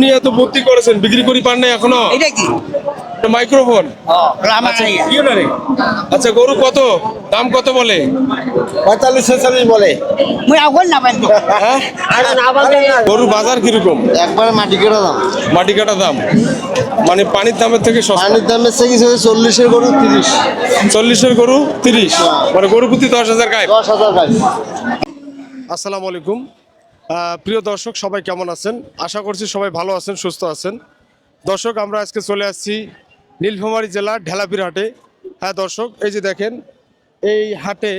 নিয়ে তো ভর্তি করেছেন, বিক্রি করি পান নাই এখনো? এটা কি মাইক্রোফোন। আচ্ছা, গরু কত দাম কত বলে? 45-46 বলে। মুই আগল না পাইতো হ্যাঁ, না বলতে গরু বাজার কিরকম? একবারে মাটি কেটে দাম। মাটি কাটা দাম মানে পানির দামের থেকে সস্তা। পানির দাম এসে গেছে 40-এর গরু 30। 40-এর গরু 30, মানে গরু প্রতি 10,000 গায়ে। 10,000 গাড়ি। আসসালামু আলাইকুম প্রিয় দর্শক, সবাই কেমন আছেন? আশা করছি সবাই ভালো আছেন, সুস্থ আছেন। দর্শক, আমরা আজকে চলে আসছি নীলফামারী জেলার ঢেলাপির হাটে। হ্যাঁ দর্শক, এই যে দেখেন, এই হাটে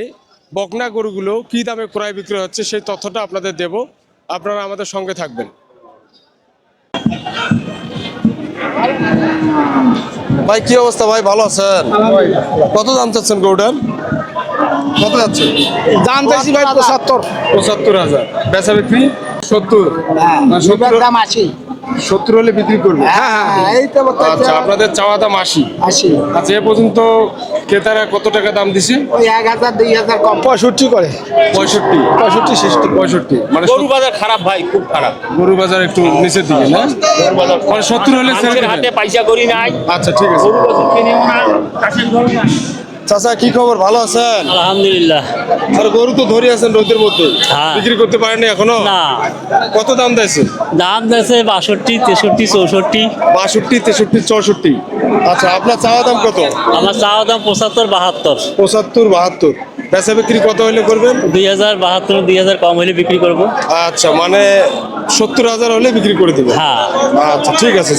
বকনা গরুগুলো কী দামে ক্রয় বিক্রয় হচ্ছে সেই তথ্যটা আপনাদের দেব, আপনারা আমাদের সঙ্গে থাকবেন। ভাই কি অবস্থা? ভাই ভালো আছেন? কত দাম চাচ্ছেন গরুটার? কত যাচ্ছে দাম চাইছি ভাই 75। 75,000। বেচা বিক্রি 70? না, 70 দাম আছে 70 হলে বিক্রি করবে। হ্যাঁ এই তো আচ্ছা, আপনাদের চাওয়া দাম 80। আছে আচ্ছা, এ পর্যন্ত ক্রেতারা কত টাকা দাম দিছে? ওই 1000 2000 কম 65 করে। 65, 65, মানে গরু বাজার খারাপ ভাই, খুব খারাপ। গরু বাজার একটু নিচের দিকে না, মানে 70 হলে ছেড়ে মানুষের দেবেন। হাতে পয়সা করি নাই, আচ্ছা ঠিক আছে। গরু বাছুর কিনেও না, চাষের ঘর নাই। চাচা কি খবর, ভালো আছেন? আলহামদুলিল্লাহ। আর গরু তো ধরে আছেন রোদের মধ্যে, হ্যাঁ। বিক্রি করতে পারেননি এখনো? না, কত দাম দিয়েছে? দাম দিয়েছে 62, 63, 64। 62, 63, 64। আচ্ছা, আপনার চাওয়া দাম কত? আমার চাওয়া দাম 75, 72। 75, 72। বেচা বিক্রি কত হলে করবেন? 2072, 2000 কম হলে বিক্রি করব। আচ্ছা, মানে 70,000 হলে বিক্রি করে দেবেন। হ্যাঁ। আচ্ছা ঠিক আছে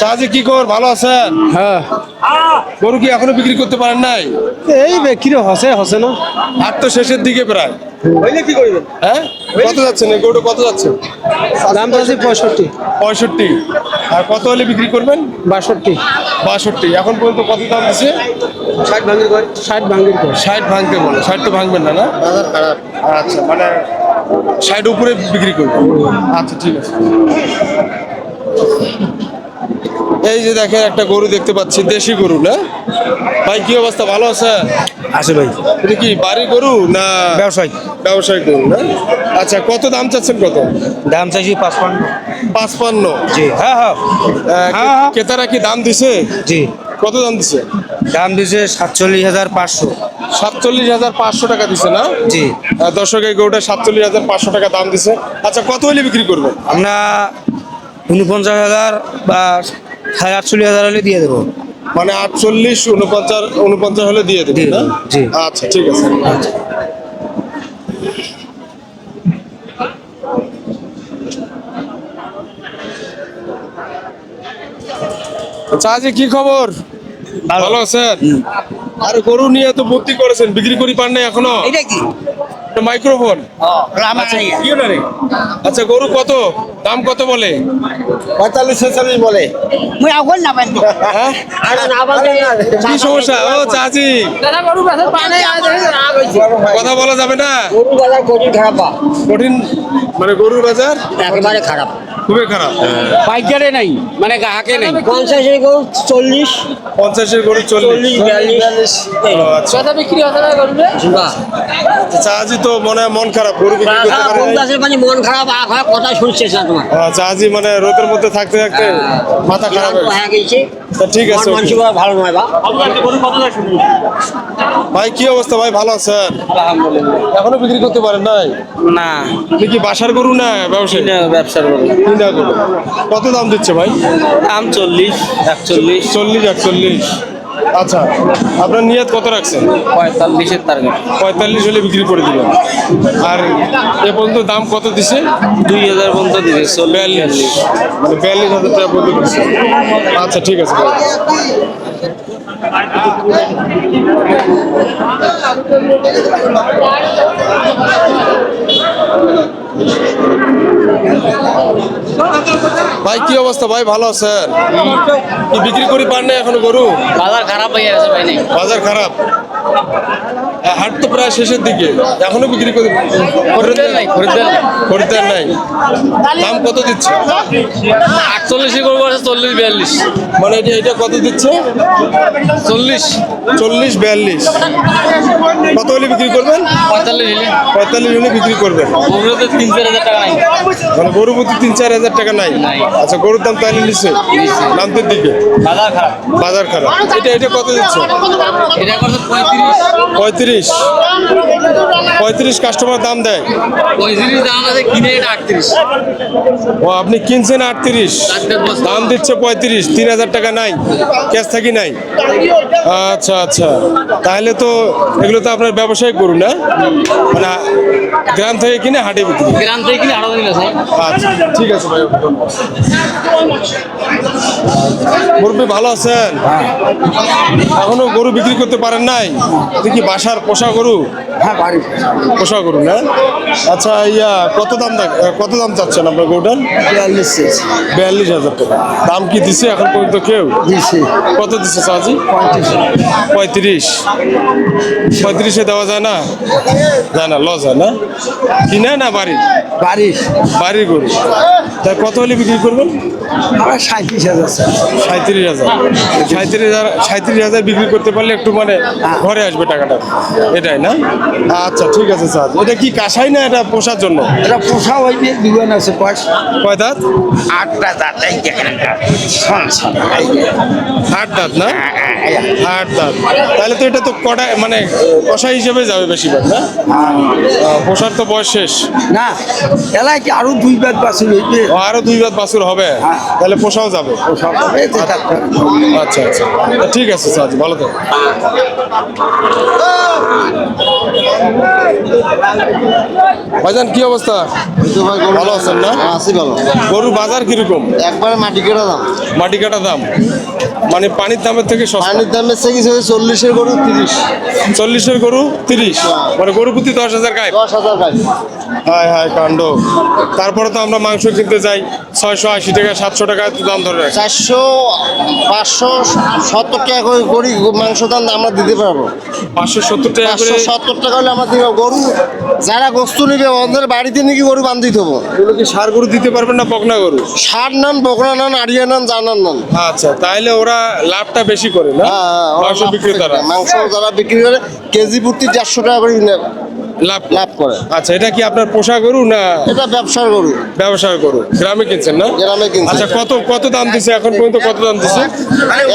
চাচি, কি খবর, ভালো আছেন? হ্যাঁ, গরু কি এখনো বিক্রি করতে পারেন নাই? এই বিক্রি হসে না। হাট তো শেষের দিকে প্রায়। হইলে কি করবেন? হ্যাঁ, কত যাচ্ছেন এই গরুটা, কত যাচ্ছে? দাম চাইছি 65। 65। আর কত হলে বিক্রি করবেন? 62। 62। এখন পর্যন্ত কত দাম আছে? 60 ভাঙির করে। 60 ভাঙির করে। 60 ভাঙতে বলে। 60 তো ভাঙবেন না, না? বাজার খারাপ। আচ্ছা, মানে 60 উপরে বিক্রি করবেন। আচ্ছা ঠিক আছে। এই যে দেখেন, একটা গরু দেখতে পাচ্ছি, দেশি গরু না? ভাই কি অবস্থা, ভালো আছে? আছে ভাই। এটা কি বাড়ির গরু না ব্যবসায়ী। ব্যবসায়িক গরু না? আচ্ছা, কত দাম চাচ্ছেন কত? দাম চাইছি 55। 55? জি। হ্যাঁ হ্যাঁ। হ্যাঁ। ক্রেতারা কি দাম দিছে? জি। কত দাম দিছে? দাম দিছে 47,500। 47,500 টাকা দিছে না? জি। দর্শক, এই গরুটা 47,500 টাকা দাম দিছে। আচ্ছা, কত হলে বিক্রি করবেন? আমরা 49,000 বা 48,000 হলে দিয়ে দেবো। মানে 48, 49 হলে দিয়ে দেবেন না? জি। আচ্ছা ঠিক আছে। চাচি কি খবর, ভালো আছেন? আর গরু নিয়ে তো ভর্তি করেছেন, বিক্রি করি পান নাই এখনো? এটা কি মাইক্রোফোন। রামাচাই আচ্ছা, গরু কত দাম কত বলে? 45-46 বলে। মুই আগল না পাইতো হ্যাঁ, না বলতে কি সমস্যা? ও চাচি, দাদা গরু বাছুর পানে রাগ হইছে কথা বলা যাবে না? গরু বাজার কঠিন খারাপ কঠিন, মানে গরুর বাজার একেবারে খারাপ খুবই খারাপ। পাইকারে নাই, মানে গ্রাহকে নাই। 50-এর গরু 40, 50-এর গরু 40। 42 আচ্ছা, কত বিক্রি হতে না করবে চাচি তো মনে হয় মন খারাপ, গরু বিক্রি করতে পারে নাই। মানে মন খারাপ আখ হয়, কথা শুনছিস না তোমার চাচি মানে রোদের মধ্যে থাকতে থাকতে মাথা খারাপ হয়ে গেছে। হয়ে গেছে তা ঠিক আছে, মানুষ ভালো নয় বা ভাই কি অবস্থা, ভাই ভালো আছেন? এখনো বিক্রি করতে পারেন নাই? না, আপনি কি বাসার গরু না ব্যবসায়ী? ব্যবসার গরু। কিনা গরু। কত দাম দিচ্ছে ভাই? দাম 40, 41, 40, 41। আচ্ছা, আপনার নিয়ত কত রাখছেন? 45-এর টার্গেট। 45 হলে বিক্রি করে দিবেন। আর এ পর্যন্ত দাম কত দিছে? 2,000 পর্যন্ত দিবে। 42, মানে 42,000 টাকা পর্যন্ত দিচ্ছে। আচ্ছা ঠিক আছে ভাই। ভাই কি অবস্থা, ভাই ভালো আছেন? কি বিক্রি করি পান না এখনো গরু? বাজার খারাপ হয়ে গেছে ভাই। বাজার খারাপ। হাট তো প্রায় শেষের দিকে, এখনো বিক্রি করে খরিদ্দার নাই, খরিদ্দার নাই। খরিদ্দার নাই। দাম কত দিচ্ছে? 48 গরু আছে, 40-42। মানে এটা কত দিচ্ছে? 40, 40-42। কত হলে বিক্রি করবেন? 45 হলে 45 হলে বিক্রি করবেন। গরুতে 3-4 হাজার টাকা নাই। মানে গরু প্রতি 3-4 হাজার টাকা নাই। আচ্ছা, গরুর দাম তাহলে নিচ্ছে নামতের দিকে, বাজার খারাপ। বাজার খারাপ। এটা কত দিচ্ছে? এটা করছে 35। 35 কাস্টমার দাম দেয়। 35 দাম আছে, কিনে এটা 38। ও, আপনি কিনছেন 38, দাম দিচ্ছে 35, 3,000 টাকা নাই, ক্যাশ থাকি নাই। আচ্ছা আচ্ছা, তাহলে তো এগুলো তো আপনার ব্যবসায়িক গরু না, মানে গ্রাম থেকে কিনে হাটে বিক্রি। গ্রাম থেকে কিনে 18 দিন আছে। আচ্ছা ঠিক আছে ভাই, মুরব্বী ভালো আছেন? এখনো গরু বিক্রি করতে পারেন নাই? এটা কি বাসার পোষা গরু? হ্যাঁ বাড়ি পোষা গরু না? আচ্ছা, কত দাম চাচ্ছেন আপনার গরুটার? 42,000 টাকা। দাম কি দিছে এখন পর্যন্ত কেউ? দিছি কত দিচ্ছে চাচি? 35 দেওয়া যায় না? যায় না, লস হয় না? কিনে না বাড়ির? বাড়ি বাড়ির গরু। তাই কত হলে বিক্রি করবেন? আমার 37,000 37,000 বিক্রি করতে পারলে একটু মানে ঘরে আসবে টাকাটা, এটাই না? আচ্ছা ঠিক আছে স্যার। এটা কি কাঁসাই না এটা পোষার জন্য? এটা পোষা হইবে, দুজন আছে বয়স কয় দাঁত? 8টা দাঁত। এই দেখেন এটা। 8 দাঁত না? 8 দাঁত। তাহলে তো এটা তো কটা মানে কষা হিসেবে যাবে বেশিরভাগ না? পোষার তো বয়স শেষ। না এলাই কি আরো 2 বাদ বাছুর হইবে। ও, আরো 2 বাত বাছুর হবে, তাহলে পোষাও যাবে। পোষা হবে যেটা। আচ্ছা আচ্ছা, তা ঠিক আছে স্যার, ভালো থাকবেন। ভাইজান কি অবস্থা? ভালো আছেন না? আছি ভালো। গরুর বাজার কিরকম? একবারে মাটি কেটা দাম। মাটি কাটা দাম মানে পানির দামের থেকে সস্তা। পানির দাম এসে গেছে 40-এর গরু 30। 40-এর গরু 30, মানে গরু প্রতি 10,000 গায়ে। 10,000 গাড়ি। হায় হায় কাণ্ড। তারপরে তো আমরা মাংস কিনতে যাই 680 টাকা 700 টাকা দাম ধরে রাখি। 400, 500, 70 টাকা করে গরু মাংস দাম আমরা দিতে পারবো। 570 টাকা করে। 570 টাকা হলে আমরা দিব। গরু যারা গোস্ত নিবে ওদের বাড়িতে নাকি গরু বান্ধি দেবো। এগুলো কি ষাঁড় গরু দিতে পারবেন না বকনা গরু? ষাট নান, বকরা নান, আড়িয়া নান, জানান নান। আচ্ছা, তাহলে ওরা লাভটা বেশি করে না? ওরা মাংস লাভ বিক্রেতারা করে। মাংস যারা বিক্রি করে কেজি প্রতি 400 টাকা করে লাভ লাভ করে। আচ্ছা, এটা কি আপনার পোষা গরু না এটা ব্যবসার গরু, ব্যবসার গরু? গ্রামে কিনছেন না? গ্রামে কিনছে। আচ্ছা, কত দাম দিছে এখন পর্যন্ত? কত দাম দিছে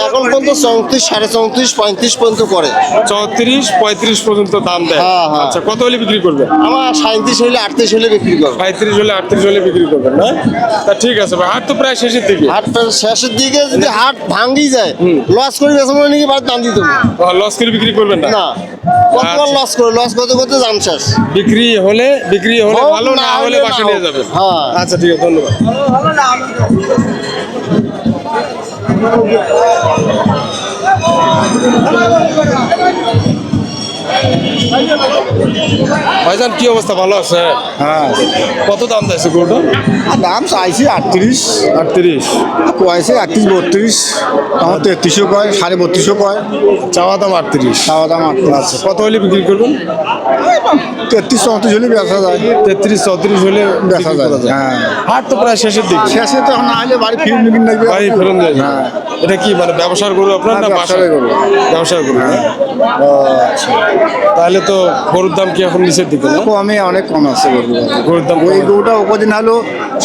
এখন পর্যন্ত 34, 34.5, 35 পর্যন্ত করে। 34-35 পর্যন্ত দাম দেয়। হ্যাঁ, হ্যাঁ। আচ্ছা, কত হলে বিক্রি করবেন? আমার 37 হইলে 38 হলে বিক্রি করবো। 35 হলে 38 হলে বিক্রি করবেন না? তা ঠিক আছে ভাই, হাট তো প্রায় শেষের দিকে। হাট শেষের দিকে যদি হাট ভাঙ্গি যায়, লস করে বেচা মনে নাকি বাদ দাম দিতে হবে। লস করে বিক্রি করবেন না? না, কতবার আচ্ছা। লস করে, লস করতে করতে দাম শেষ। বিক্রি হলে হোক, ভালো, না হলে না বাসা হোক। নিয়ে যাবেন। হ্যাঁ। আচ্ছা ঠিক আছে, ধন্যবাদ। ভাইজান কি অবস্থা? ভালো আছে? হ্যাঁ কত দাম চাইছে গরুটা? দাম চাইছি 38, 38। কয়েছে 38-32, তখন 33 কয়, 32.5 কয়। চাওয়া দাম 38। খাওয়া দাম 38। আচ্ছা, কত হলে বিক্রি করবেন? 33-34 হলে বেচা যায়। 33-34 হলে বেচা যায়। হ্যাঁ হাট তো প্রায় শেষের দিকে। শেষে তো এখন না হলে বাড়ি ফিরে নিবিন লাগবে। বাড়ি ফেরত যায়। হ্যাঁ। এটা কি মানে ব্যবসার গরু আপনার না হ্যাঁ, বাসার ব্যবসার গরু। ব্যবসার গরু না? আচ্ছা, তাহলে তো গরুর দাম কি এখন নিচের দিকে না? কমে অনেক কম আছে গরু। গরুর দাম ওই গরুটা ওপরদিন হলো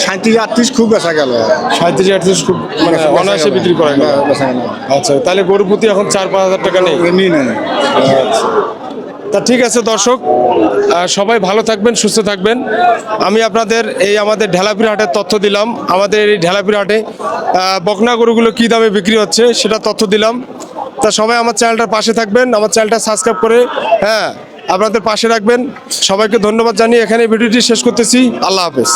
37-38 খুব বেচা গেল। 37-38 খুব মানে অনায়াসে বিক্রি করা গেল। বেচা গেল। আচ্ছা, তাহলে গরু প্রতি এখন 4-5 হাজার টাকা নেই? এমনি নেই। তা ঠিক আছে দর্শক, সবাই ভালো থাকবেন, সুস্থ থাকবেন। আমি আপনাদের এই আমাদের ঢেলাপির হাটের তথ্য দিলাম। আমাদের এই ঢেলাপির হাটে বকনা গরুগুলো কী দামে বিক্রি হচ্ছে সেটা তথ্য দিলাম। তা সবাই আমার চ্যানেলটার পাশে থাকবেন, আমার চ্যানেলটা সাবস্ক্রাইব করে আপনাদের পাশে রাখবেন। সবাইকে ধন্যবাদ জানিয়ে এখানে ভিডিওটি শেষ করতেছি। আল্লাহ হাফেজ।